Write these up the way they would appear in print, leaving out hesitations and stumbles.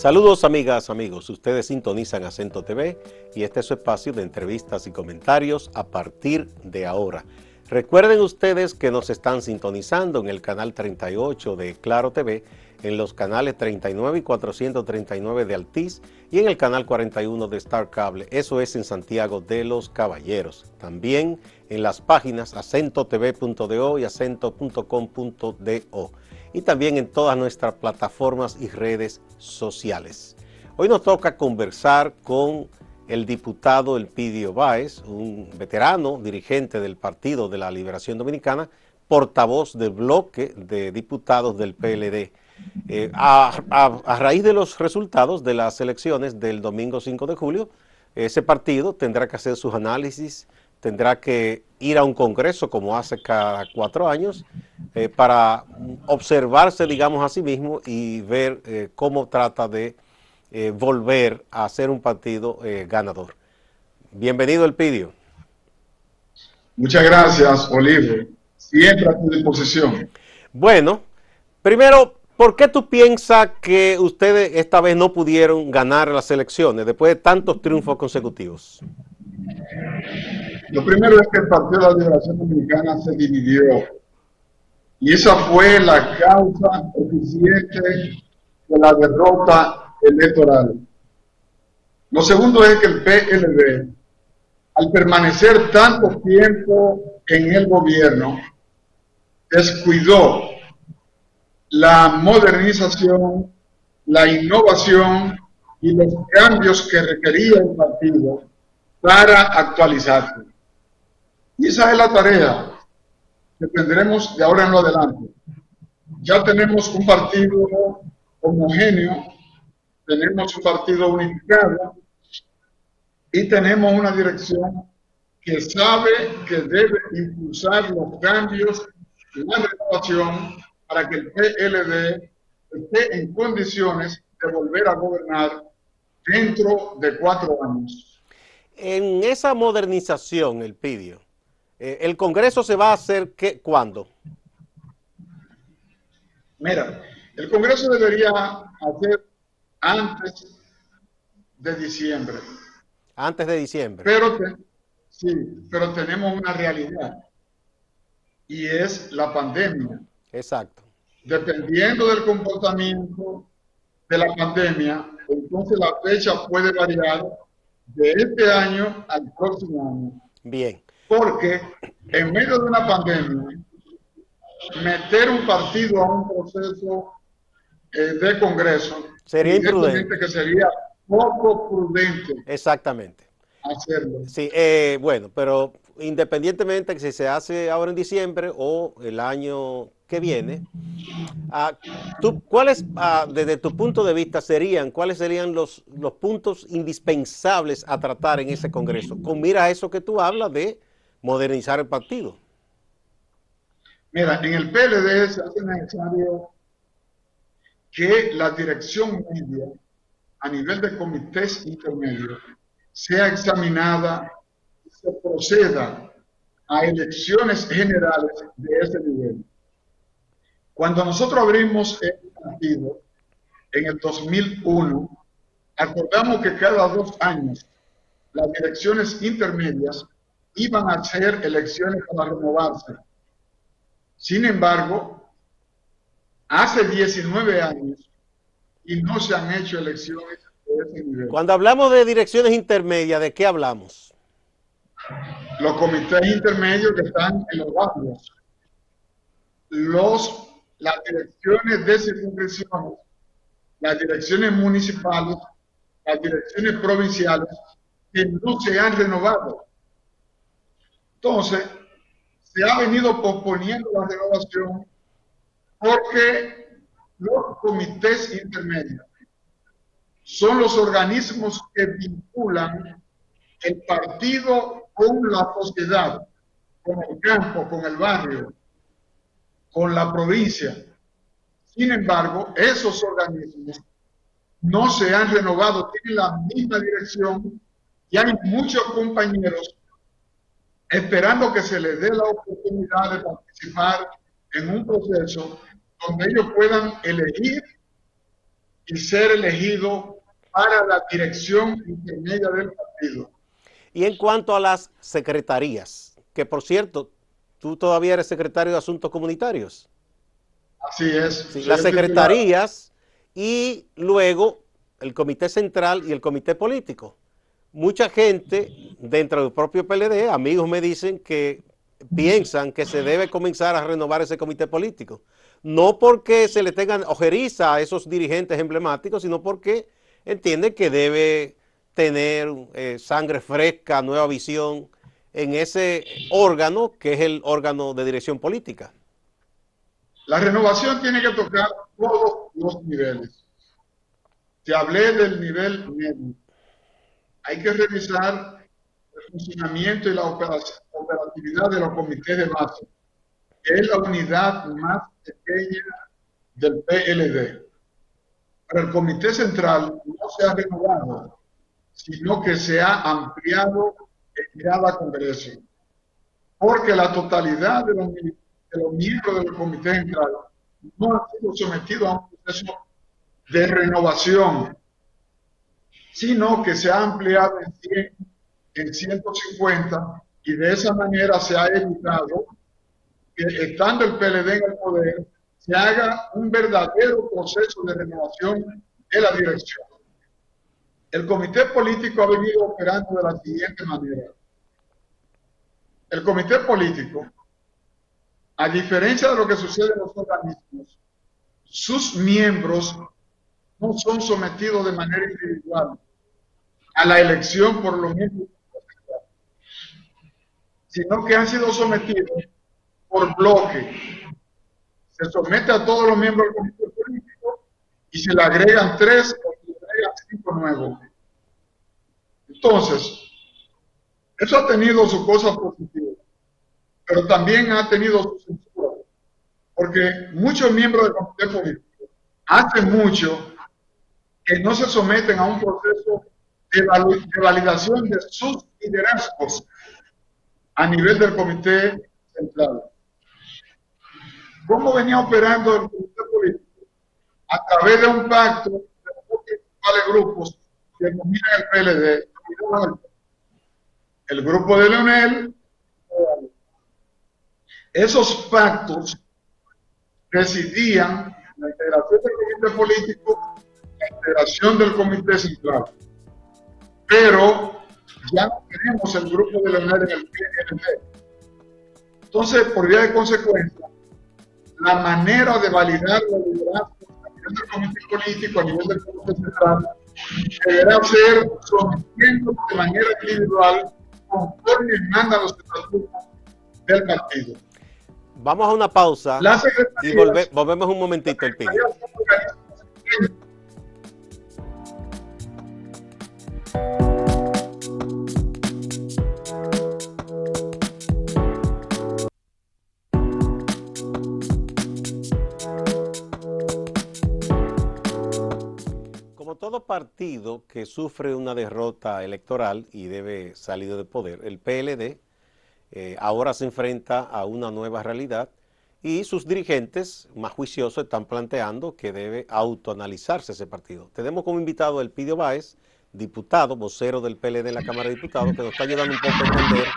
Saludos amigas, amigos, ustedes sintonizan Acento TV y este es su espacio de entrevistas y comentarios a partir de ahora. Recuerden ustedes que nos están sintonizando en el canal 38 de Claro TV, en los canales 39 y 439 de Altiz y en el canal 41 de Star Cable, eso es en Santiago de los Caballeros. También en las páginas acentotv.do y acento.com.do y también en todas nuestras plataformas y redes sociales. Hoy nos toca conversar con el diputado Elpidio Báez, un veterano dirigente del Partido de la Liberación Dominicana, portavoz del bloque de diputados del PLD. A raíz de los resultados de las elecciones del domingo 5 de julio, ese partido tendrá que hacer sus análisis, tendrá que ir a un congreso como hace cada 4 años para observarse, digamos, a sí mismo y ver cómo trata de volver a ser un partido ganador. Bienvenido, Elpidio. Muchas gracias, Olivo. Siempre a tu disposición. Bueno, primero, ¿por qué tú piensas que ustedes esta vez no pudieron ganar las elecciones después de tantos triunfos consecutivos? Lo primero es que el Partido de la Liberación Dominicana se dividió y esa fue la causa eficiente de la derrota electoral. Lo segundo es que el PLD, al permanecer tanto tiempo en el gobierno, descuidó la modernización, la innovación y los cambios que requería el partido para actualizarse. Y esa es la tarea que tendremos de ahora en lo adelante. Ya tenemos un partido homogéneo, tenemos un partido unificado y tenemos una dirección que sabe que debe impulsar los cambios y la renovación para que el PLD esté en condiciones de volver a gobernar dentro de 4 años. En esa modernización, Elpidio, ¿el Congreso se va a hacer cuándo? Mira, el Congreso debería hacer antes de diciembre. Antes de diciembre. Pero tenemos una realidad y es la pandemia. Exacto. Dependiendo del comportamiento de la pandemia, entonces la fecha puede variar de este año al próximo año. Bien. Porque en medio de una pandemia, meter un partido a un proceso de Congreso sería imprudente. Que sería poco prudente. Exactamente. Hacerlo. Sí, bueno, pero independientemente de que si se hace ahora en diciembre o el año que viene, ¿cuáles, desde tu punto de vista, cuáles serían los puntos indispensables a tratar en ese Congreso? Con mira a eso que tú hablas de modernizar el partido. Mira, en el PLD se hace necesario que la dirección media, a nivel de comités intermedios, sea examinada y se proceda a elecciones generales de ese nivel. Cuando nosotros abrimos el partido en el 2001, acordamos que cada 2 años las direcciones intermedias iban a hacer elecciones para renovarse. Sin embargo, hace 19 años y no se han hecho elecciones de ese nivel. Cuando hablamos de direcciones intermedias, ¿de qué hablamos? Los comités intermedios que están en los barrios, las direcciones de circunscripciones, las direcciones municipales, las direcciones provinciales que no se han renovado. Entonces, se ha venido posponiendo la renovación porque los comités intermedios son los organismos que vinculan el partido con la sociedad, con el campo, con el barrio, con la provincia. Sin embargo, esos organismos no se han renovado, tienen la misma dirección y hay muchos compañeros esperando que se les dé la oportunidad de participar en un proceso donde ellos puedan elegir y ser elegido para la dirección intermedia del partido. Y en cuanto a las secretarías, que por cierto, tú todavía eres secretario de Asuntos Comunitarios. Así es, Sí, soy las el titular. secretarías y luego el comité central y el comité político. Mucha gente dentro del propio PLD, amigos me dicen que piensan que se debe comenzar a renovar ese comité político. No porque se le tengan ojeriza a esos dirigentes emblemáticos, sino porque entienden que debe tener sangre fresca, nueva visión en ese órgano que es el órgano de dirección política. La renovación tiene que tocar todos los niveles. Te hablé del nivel medio. Hay que revisar el funcionamiento y la operatividad de los comités de base, que es la unidad más pequeña del PLD. Pero el comité central no se ha renovado, sino que se ha ampliado en cada congreso, porque la totalidad de los miembros del comité central no han sido sometidos a un proceso de renovación, sino que se ha ampliado en 100, en 150, y de esa manera se ha evitado que, estando el PLD en el poder, se haga un verdadero proceso de renovación de la dirección. El comité político ha venido operando de la siguiente manera. El comité político, a diferencia de lo que sucede en los organismos, sus miembros no son sometidos de manera individual a la elección por los miembros, sino que han sido sometidos por bloque. Se somete a todos los miembros del comité político y se le agregan 3 o se le agregan 5 nuevos. Entonces, eso ha tenido su cosa positiva, pero también ha tenido su censura, porque muchos miembros del comité político hace mucho que no se someten a un proceso de validación de sus liderazgos a nivel del comité central. ¿Cómo venía operando el comité político? A través de un pacto de los principales grupos que dominan el PLD, el grupo de Leonel. Esos pactos decidían la integración del comité político, la integración del comité central. Pero ya no tenemos el grupo de Leonel en el PLD. Entonces, por vía de consecuencia, la manera de validar los liderazgos a nivel del comité político, a nivel del comité central, deberá ser sometiendo de manera individual conforme mandan los estatutos del partido. Vamos a una pausa y volvemos un momentito el piso. Como todo partido que sufre una derrota electoral y debe salir del poder, el PLD ahora se enfrenta a una nueva realidad y sus dirigentes más juiciosos están planteando que debe autoanalizarse ese partido. Tenemos como invitado a Elpidio Báez, diputado, vocero del PLD en la Cámara de Diputados, que nos está ayudando un poco a entender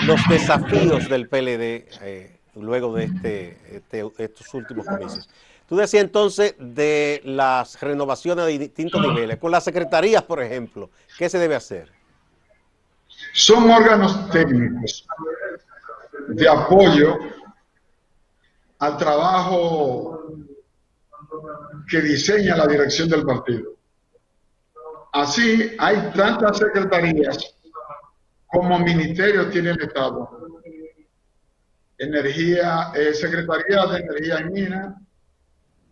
los desafíos del PLD luego de estos últimos comicios. Tú decías entonces de las renovaciones de distintos niveles. Con las secretarías, por ejemplo, ¿qué se debe hacer? Son órganos técnicos de apoyo al trabajo que diseña la dirección del partido. Así, hay tantas secretarías como ministerios tiene el Estado. Secretaría de Energía y Minas,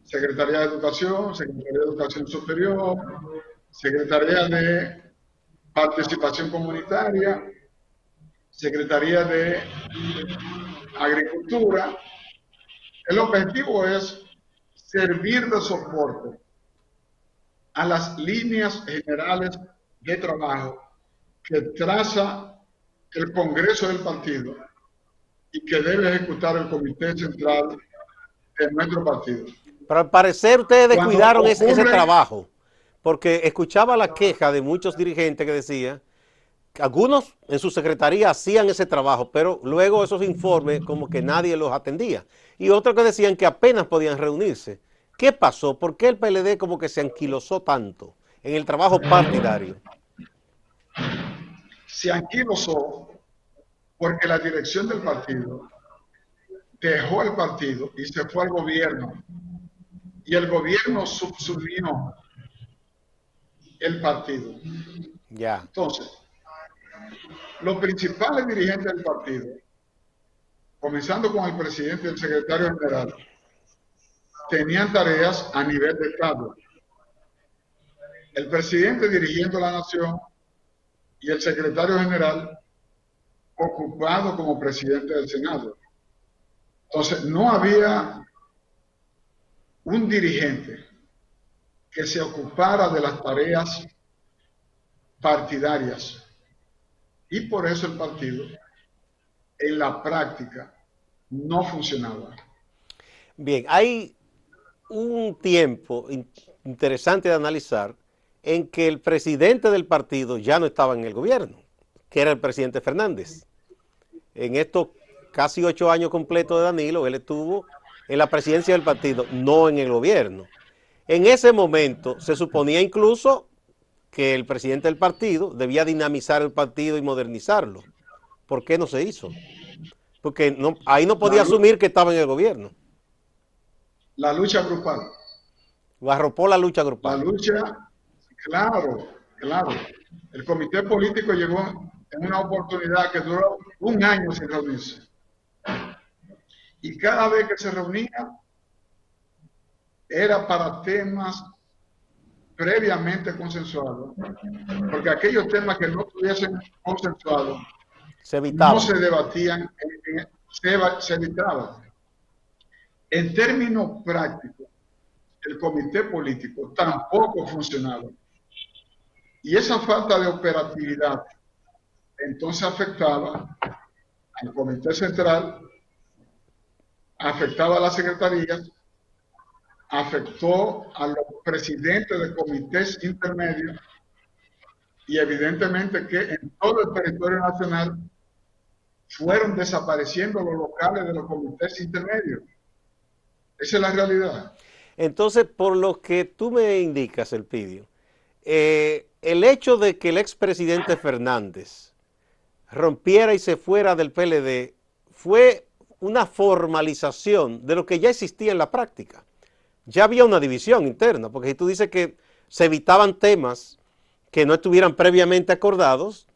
Secretaría de Educación, Secretaría de Educación Superior, Secretaría de Participación Comunitaria, Secretaría de Agricultura. El objetivo es servir de soporte a las líneas generales de trabajo que traza el Congreso del partido y que debe ejecutar el Comité Central de nuestro partido. Pero al parecer ustedes Cuando descuidaron ese ocurre, trabajo, porque escuchaba la queja de muchos dirigentes que decían que algunos en su secretaría hacían ese trabajo, pero luego esos informes como que nadie los atendía. Y otros que decían que apenas podían reunirse. ¿Qué pasó? ¿Por qué el PLD como que se anquilosó tanto en el trabajo partidario? se anquilosó porque la dirección del partido dejó el partido y se fue al gobierno. Y el gobierno subsumió el partido. Ya. Entonces, los principales dirigentes del partido, comenzando con el presidente y el secretario general, tenían tareas a nivel de Estado. El presidente dirigiendo la nación y el secretario general ocupado como presidente del Senado. Entonces, no había un dirigente que se ocupara de las tareas partidarias. Y por eso el partido, en la práctica, no funcionaba. Bien, hay un tiempo interesante de analizar en que el presidente del partido ya no estaba en el gobierno, que era el presidente Fernández. En estos casi 8 años completos de Danilo, él estuvo en la presidencia del partido, no en el gobierno. En ese momento se suponía incluso que el presidente del partido debía dinamizar el partido y modernizarlo. ¿Por qué no se hizo? Porque no, ahí no La, podía asumir que estaba en el gobierno. la lucha grupal. Lo arropó la lucha La grupal. lucha, claro, claro. El comité político llegó en una oportunidad que duró un año sin reunirse. Y cada vez que se reunía era para temas previamente consensuados, porque aquellos temas que no estuviesen consensuados Se no evitaban. se debatían, se evitaban. En términos prácticos, el comité político tampoco funcionaba. Y esa falta de operatividad entonces afectaba al comité central, afectaba a las secretarías, afectó a los presidentes de comités intermedios y evidentemente que en todo el territorio nacional fueron desapareciendo los locales de los comités intermedios. Esa es la realidad. Entonces, por lo que tú me indicas, Elpidio, el hecho de que el expresidente Fernández rompiera y se fuera del PLD fue una formalización de lo que ya existía en la práctica. Ya había una división interna, porque si tú dices que se evitaban temas que no estuvieran previamente acordados,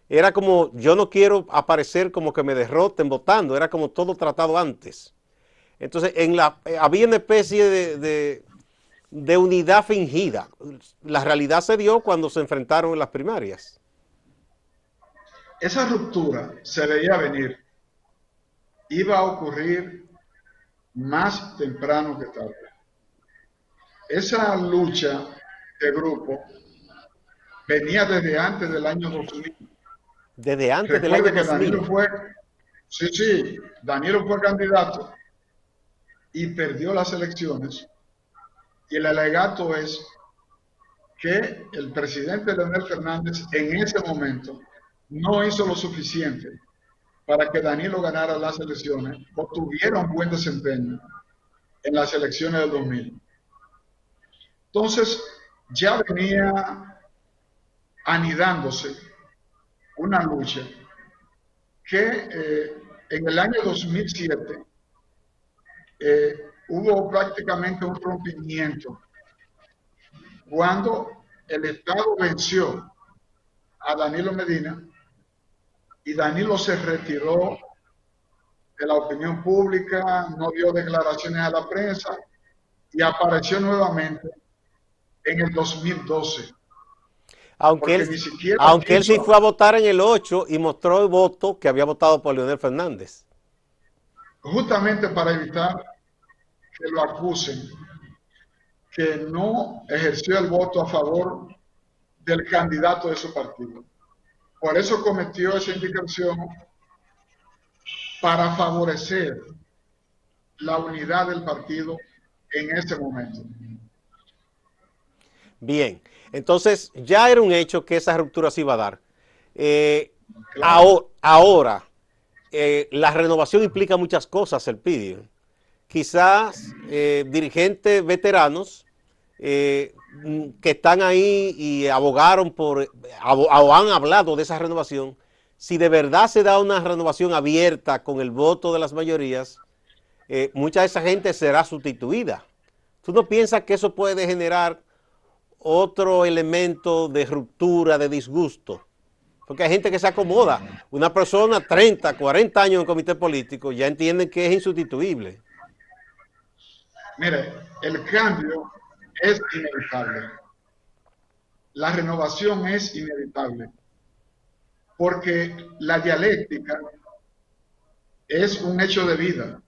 era como yo no quiero aparecer como que me derroten votando, era como todo tratado antes. Entonces, había una especie de unidad fingida. La realidad se dio cuando se enfrentaron en las primarias. Esa ruptura se veía venir. Iba a ocurrir más temprano que tarde. Esa lucha de grupo venía desde antes del año 2000. Desde antes del año Recuerde que Danilo 2000. fue, sí, Danilo fue candidato y perdió las elecciones. Y el alegato es que el presidente Leonel Fernández en ese momento no hizo lo suficiente para que Danilo ganara las elecciones o tuviera un buen desempeño en las elecciones del 2000. Entonces, ya venía anidándose una lucha que en el año 2007 hubo prácticamente un rompimiento cuando el Estado venció a Danilo Medina y Danilo se retiró de la opinión pública, no dio declaraciones a la prensa y apareció nuevamente en el 2012. Aunque Porque él, ni siquiera aunque él sí quiso, fue a votar en el 8 y mostró el voto que había votado por Leonel Fernández. justamente para evitar que lo acusen, que no ejerció el voto a favor del candidato de su partido. Por eso cometió esa indicación para favorecer la unidad del partido en ese momento. Bien, entonces ya era un hecho que esa ruptura se iba a dar. Eh, Claro. ahora, la renovación implica muchas cosas, Elpidio. Quizás dirigentes veteranos que están ahí y abogaron o han hablado de esa renovación, si de verdad se da una renovación abierta con el voto de las mayorías, mucha de esa gente será sustituida. ¿Tú no piensas que eso puede generar otro elemento de ruptura, de disgusto? Porque hay gente que se acomoda. Una persona 30, 40 años en el comité político ya entienden que es insustituible. Mire, el cambio es inevitable. La renovación es inevitable. Porque la dialéctica es un hecho de vida.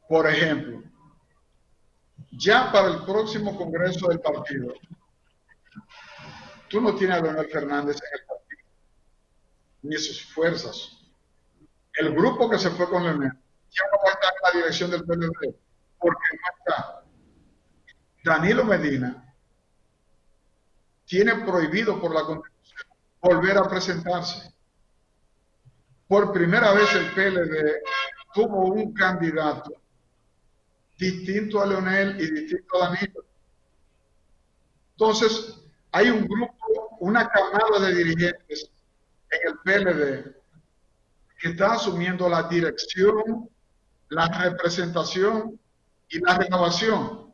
Por ejemplo, ya para el próximo congreso del partido, tú no tienes a Leonel Fernández en el partido, ni sus fuerzas. El grupo que se fue con Leonel ya no va a estar en la dirección del PLD, porque no está. Danilo Medina tiene prohibido por la Constitución volver a presentarse. Por primera vez el PLD tuvo un candidato distinto a Leonel y distinto a Danilo. Entonces, hay un grupo, una camada de dirigentes en el PLD que está asumiendo la dirección, la representación y la renovación.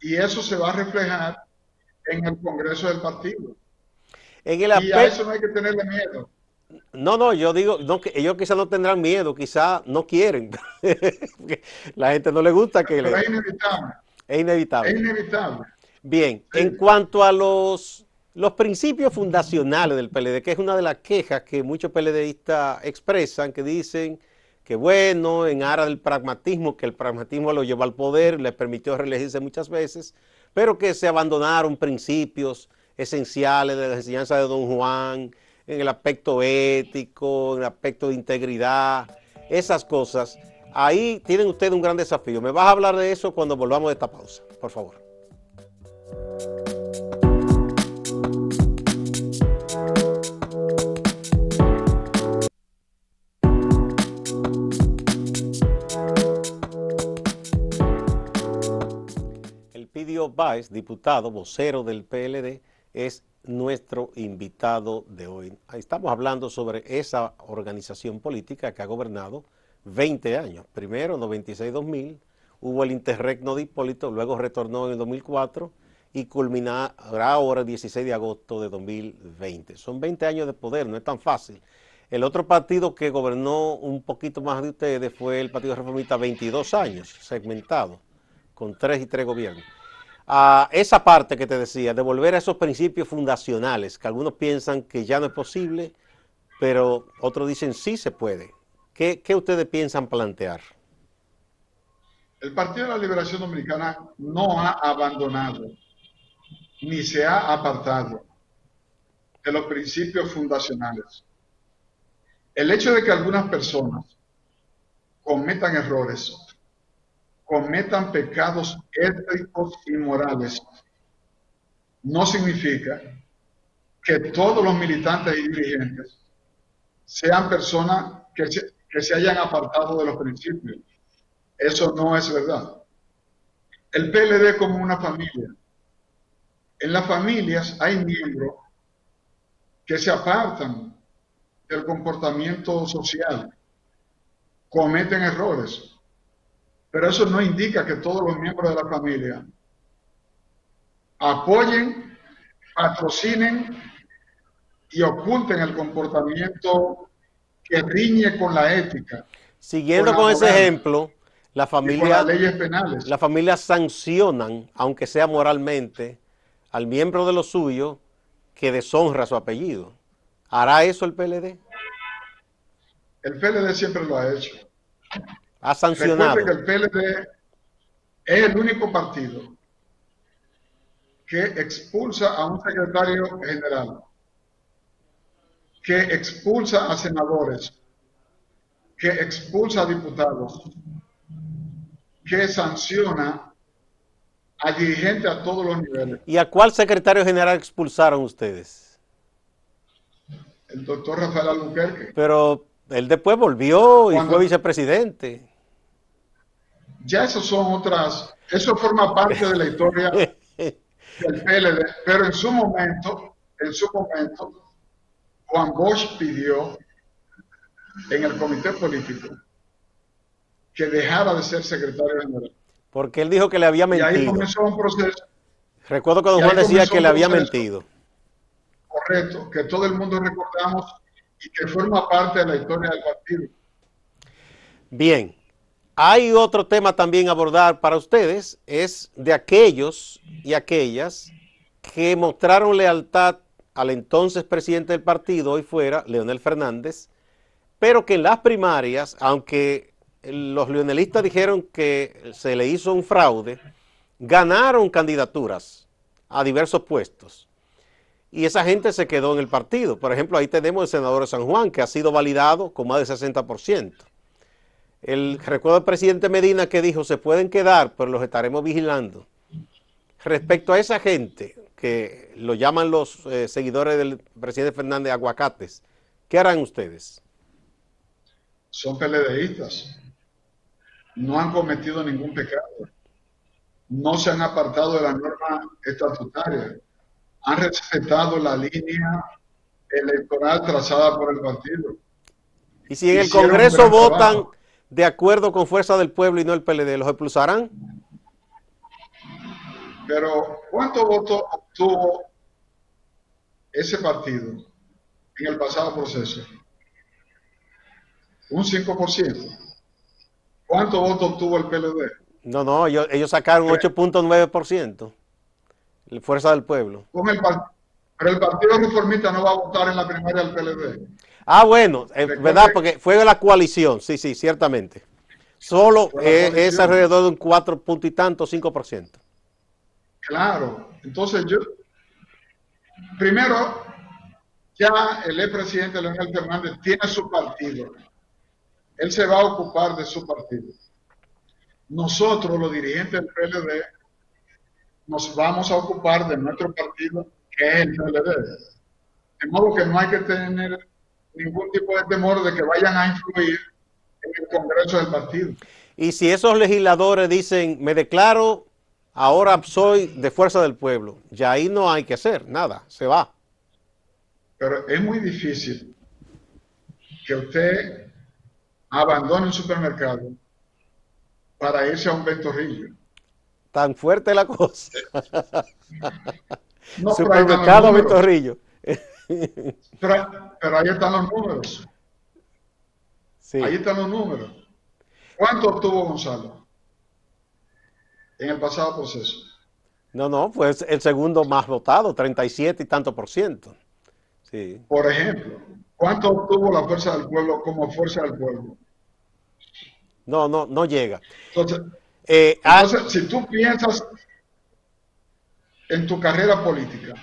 Y eso se va a reflejar en el Congreso del partido. En el Y a aspecto, eso no hay que tenerle miedo. no, yo digo, no, que ellos quizás no tendrán miedo, quizás no quieren. La gente no le gusta que Pero le... es inevitable. Es Es inevitable. inevitable. Bien, en Sí. cuanto a los principios fundacionales del PLD, que es una de las quejas que muchos PLDistas expresan, que dicen que bueno, en aras del pragmatismo, que el pragmatismo lo llevó al poder, le permitió reelegirse muchas veces, pero que se abandonaron principios esenciales de la enseñanza de Don Juan, en el aspecto ético, en el aspecto de integridad, esas cosas. Ahí tienen ustedes un gran desafío. Me vas a hablar de eso cuando volvamos de esta pausa, por favor. Elpidio Báez, diputado, vocero del PLD, es nuestro invitado de hoy. Ahí estamos hablando sobre esa organización política que ha gobernado 20 años. Primero, 96-2000, hubo el interregno de Hipólito, luego retornó en el 2004 y culminará ahora el 16 de agosto de 2020. Son 20 años de poder, no es tan fácil. El otro partido que gobernó un poquito más de ustedes fue el Partido Reformista, 22 años, segmentado, con 3 y 3 gobiernos. A esa parte que te decía, de volver a esos principios fundacionales, que algunos piensan que ya no es posible, pero otros dicen sí se puede. ¿Qué ustedes piensan plantear? El Partido de la Liberación Dominicana no ha abandonado ni se ha apartado de los principios fundacionales. El hecho de que algunas personas cometan errores, cometan pecados éticos y morales, no significa que todos los militantes y dirigentes sean personas que se hayan apartado de los principios. Eso no es verdad. El PLD es como una familia. En las familias hay miembros que se apartan del comportamiento social, cometen errores, pero eso no indica que todos los miembros de la familia apoyen, patrocinen y oculten el comportamiento que riñe con la ética, con Siguiendo la con ese moral ejemplo, la y con las familia, leyes penales. la familia sancionan, aunque sea moralmente, al miembro de lo suyo que deshonra su apellido. ¿Hará eso el PLD? El PLD siempre lo ha hecho. ¿Ha Recuerde que sancionado? el PLD es el único partido que expulsa a un secretario general, que expulsa a senadores, que expulsa a diputados. que sanciona al dirigente a todos los niveles. ¿Y a cuál secretario general expulsaron ustedes? El doctor Rafael Albuquerque. Pero él después volvió y fue Cuando vicepresidente. ya eso son otras, eso forma parte de la historia del PLD, pero en su momento, Juan Bosch pidió en el comité político que dejara de ser secretario general. Porque él dijo que le había Y ahí mentido. comenzó un proceso, Recuerdo que don y Juan ahí decía comenzó que un le había proceso mentido. correcto, que todo el mundo recordamos y que forma parte de la historia del partido. Bien, hay otro tema también a abordar para ustedes, es de aquellos y aquellas que mostraron lealtad al entonces presidente del partido, hoy fuera, Leonel Fernández, pero que en las primarias, aunque los leonelistas dijeron que se le hizo un fraude, ganaron candidaturas a diversos puestos. Y esa gente se quedó en el partido. Por ejemplo, ahí tenemos el senador de San Juan, que ha sido validado con más del 60%. Recuerdo al presidente Medina que dijo, se pueden quedar, pero los estaremos vigilando. Respecto a esa gente, que lo llaman los seguidores del presidente Fernández aguacates, ¿qué harán ustedes? Son PLDistas, no han cometido ningún pecado, no se han apartado de la norma estatutaria, han respetado la línea electoral trazada por el partido. Y si en el Hicieron un Congreso gran votan trabajo. de acuerdo con Fuerza del Pueblo y no el PLD, ¿los expulsarán? Pero ¿cuántos votos obtuvo ese partido en el pasado proceso? Un 5%. ¿Cuántos votos obtuvo el PLD? No, no, ellos sacaron 8.9%, Fuerza del Pueblo. Pero el Partido Reformista no va a votar en la primaria del PLD. Ah, bueno, ¿verdad? Recuerde, Porque fue la coalición, sí, sí, ciertamente. Solo fue la es coalición. alrededor de un 4 punto y tanto, 5%. Claro. Entonces primero, ya el expresidente Leonel Fernández tiene su partido. Él se va a ocupar de su partido. Nosotros, los dirigentes del PLD, nos vamos a ocupar de nuestro partido, que es el PLD. De modo que no hay que tener ningún tipo de temor de que vayan a influir en el Congreso del partido. Y si esos legisladores dicen, me declaro, ahora soy de Fuerza del Pueblo, ya ahí no hay que hacer nada, se va. Pero es muy difícil que usted abandone un supermercado para irse a un ventorrillo. Tan fuerte la cosa. No, pero ahí están los Supermercado números. Ventorrillo. Pero ahí están los números. Ahí Sí. están los números. ¿Cuánto obtuvo Gonzalo en el pasado proceso? No, no, pues el segundo más votado, 37 y tanto por ciento. Sí. Por ejemplo, ¿cuánto obtuvo la Fuerza del Pueblo como Fuerza del Pueblo? No, no, no llega. Entonces, Eh, ah, entonces si tú piensas en tu carrera política,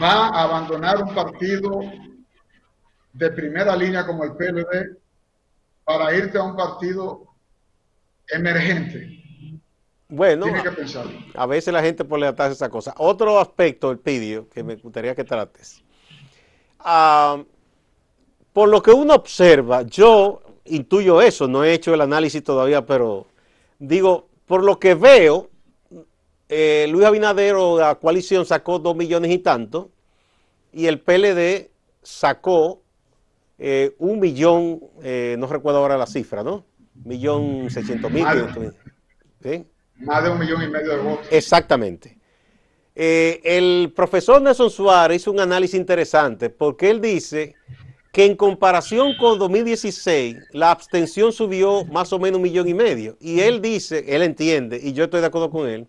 va a abandonar un partido de primera línea como el PLD para irte a un partido emergente. bueno, Tiene que pensarlo. a veces la gente por lealtad hace esa cosa. Otro aspecto del pidio que me gustaría que trates. Ah, por lo que uno observa, yo intuyo eso, no he hecho el análisis todavía, pero digo, por lo que veo, Luis Abinader o la coalición sacó 2 millones y tanto, y el PLD sacó 1 millón, no recuerdo ahora la cifra, ¿no? 1.600.000, Más, 500.000. ¿Sí? más de 1,5 millones de votos. Exactamente. El profesor Nelson Suárez hizo un análisis interesante porque él dice que en comparación con 2016 la abstención subió más o menos 1,5 millones. Y él dice, él entiende, y yo estoy de acuerdo con él,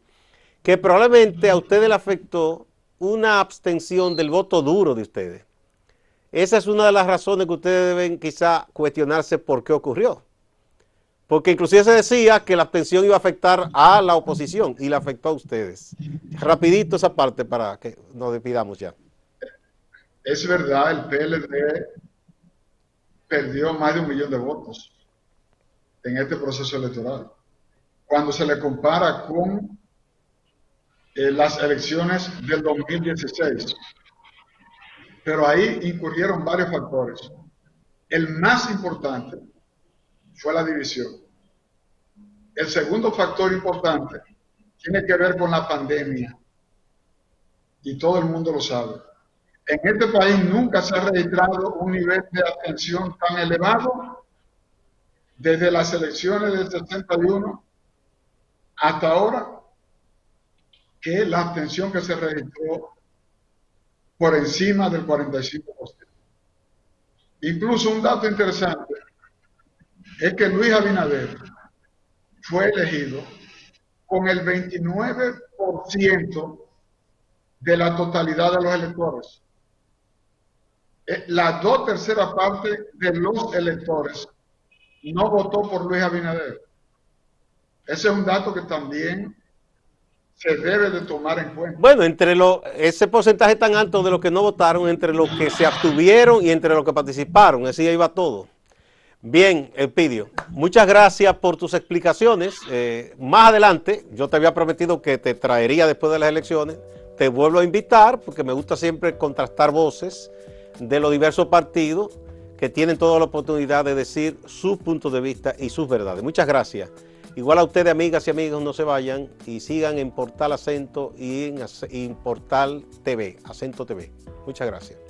que probablemente a ustedes le afectó una abstención del voto duro de ustedes. Esa es una de las razones que ustedes deben quizá cuestionarse por qué ocurrió. Porque inclusive se decía que la abstención iba a afectar a la oposición y la afectó a ustedes. Rapidito esa parte para que nos despidamos ya. Es verdad, el PLD perdió más de 1 millón de votos en este proceso electoral. cuando se le compara con las elecciones del 2016. Pero ahí incurrieron varios factores. El más importante fue la división. El segundo factor importante tiene que ver con la pandemia, y todo el mundo lo sabe. En este país nunca se ha registrado un nivel de abstención tan elevado desde las elecciones del 61 hasta ahora, que la abstención que se registró por encima del 45%. Incluso un dato interesante es que Luis Abinader fue elegido con el 29% de la totalidad de los electores. La 2/3 partes de los electores no votó por Luis Abinader. Ese es un dato que también se debe de tomar en cuenta. Bueno, ese porcentaje tan alto de los que no votaron, entre los que se abstuvieron y entre los que participaron, así iba todo. Bien, Elpidio, muchas gracias por tus explicaciones. Más adelante, yo te había prometido que te traería después de las elecciones. Te vuelvo a invitar porque me gusta siempre contrastar voces de los diversos partidos que tienen toda la oportunidad de decir sus puntos de vista y sus verdades. Muchas gracias. Igual a ustedes, amigas y amigos, no se vayan y sigan en Portal Acento y en Portal TV, Acento TV. Muchas gracias.